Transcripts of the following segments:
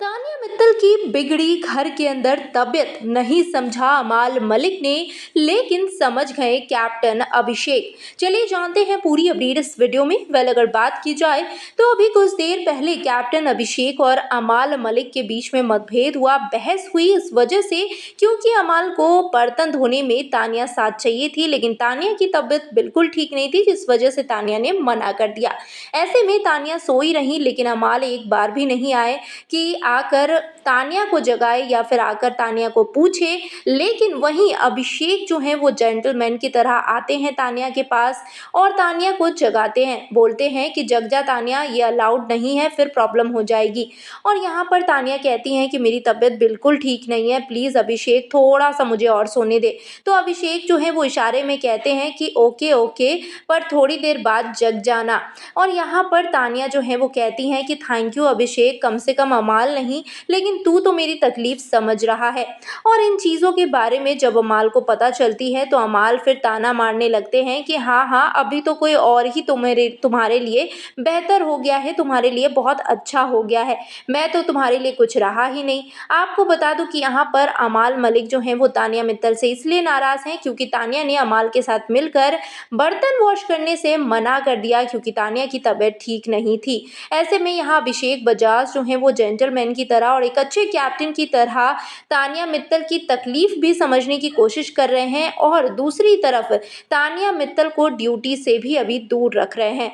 तानिया मित्तल की बिगड़ी घर के अंदर तबीयत नहीं समझा अमाल मलिक ने, लेकिन समझ गए कैप्टन अभिषेक। चलिए जानते हैं पूरी अपडेट इस वीडियो में। अगर बात की जाए तो अभी कुछ देर पहले कैप्टन अभिषेक और अमाल मलिक के बीच में मतभेद हुआ, बहस हुई इस वजह से क्योंकि अमाल को बर्तन धोने में तानिया साथ चाहिए थी, लेकिन तानिया की तबीयत बिल्कुल ठीक नहीं थी, जिस वजह से तानिया ने मना कर दिया। ऐसे में तानिया सोई रही, लेकिन अमाल एक बार भी नहीं आए कि आकर तानिया को जगाए या फिर आकर तानिया को पूछे। लेकिन वहीं अभिषेक जो है वो जेंटलमैन की तरह आते हैं तानिया के पास और तानिया को जगाते हैं, बोलते हैं कि जग जा तानिया, ये अलाउड नहीं है, फिर प्रॉब्लम हो जाएगी। और यहाँ पर तानिया कहती हैं कि मेरी तबीयत बिल्कुल ठीक नहीं है, प्लीज़ अभिषेक थोड़ा सा मुझे और सोने दे। तो अभिषेक जो है वो इशारे में कहते हैं कि ओके ओके, पर थोड़ी देर बाद जग जाना। और यहाँ पर तानिया जो है वो कहती हैं कि थैंक यू अभिषेक, कम से कम अमाल नहीं, लेकिन तू तो मेरी तकलीफ समझ रहा है। और इन चीज़ों के बारे में जब अमाल को पता चलती है तो अमाल फिर ताना मारने लगते हैं कि हाँ हाँ, अभी तो कोई और ही तुम्हारे लिए बेहतर हो गया है, तुम्हारे लिए बहुत अच्छा हो गया है, मैं तो तुम्हारे लिए कुछ रहा ही नहीं। आपको बता दूं कि यहाँ पर अमाल मलिक जो हैं वो तानिया मित्तल से इसलिए नाराज़ हैं क्योंकि तानिया ने अमाल के साथ मिलकर बर्तन वॉश करने से मना कर दिया, क्योंकि तानिया की तबीयत ठीक नहीं थी। ऐसे में यहाँ अभिषेक बजाज जो हैं वो जेंटलमैन की तरह और एक अच्छे कैप्टन की तरह तानिया मित्तल की तकलीफ भी समझने की कोशिश कर रहे हैं और दूसरी तरफ तानिया मित्तल को ड्यूटी से भी अभी दूर रख रहे हैं।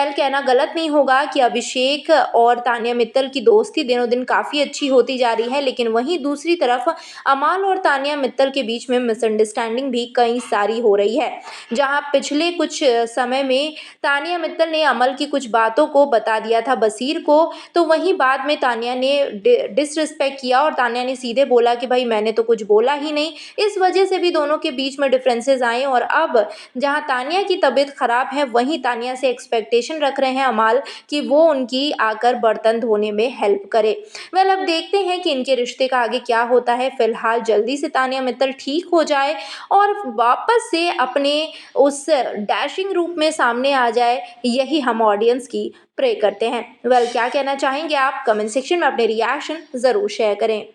कहना गलत नहीं होगा कि अभिषेक और तानिया मित्तल की दोस्ती दिनों दिन काफ़ी अच्छी होती जा रही है, लेकिन वहीं दूसरी तरफ अमाल और तानिया मित्तल के बीच में मिसअंडरस्टैंडिंग भी कई सारी हो रही है। जहां पिछले कुछ समय में तानिया मित्तल ने अमल की कुछ बातों को बता दिया था बसीर को, तो वहीं बाद में तानिया ने डिसरिस्पेक्ट किया और तानिया ने सीधे बोला कि भाई मैंने तो कुछ बोला ही नहीं। इस वजह से भी दोनों के बीच में डिफरेंसेस आए और अब जहां तानिया की तबीयत खराब है, वहीं तानिया से एक्सपेक्टेशन रख रहे हैं अमाल कि वो उनकी आकर बर्तन धोने में हेल्प करे। अब देखते हैं कि इनके रिश्ते का आगे क्या होता है। फिलहाल जल्दी से तानिया मित्तल ठीक हो जाए और वापस से अपने उस डैशिंग रूप में सामने आ जाए, यही हम ऑडियंस की प्रे करते हैं। क्या कहना चाहेंगे आप? कमेंट सेक्शन में अपने रिएक्शन ज़रूर शेयर करें।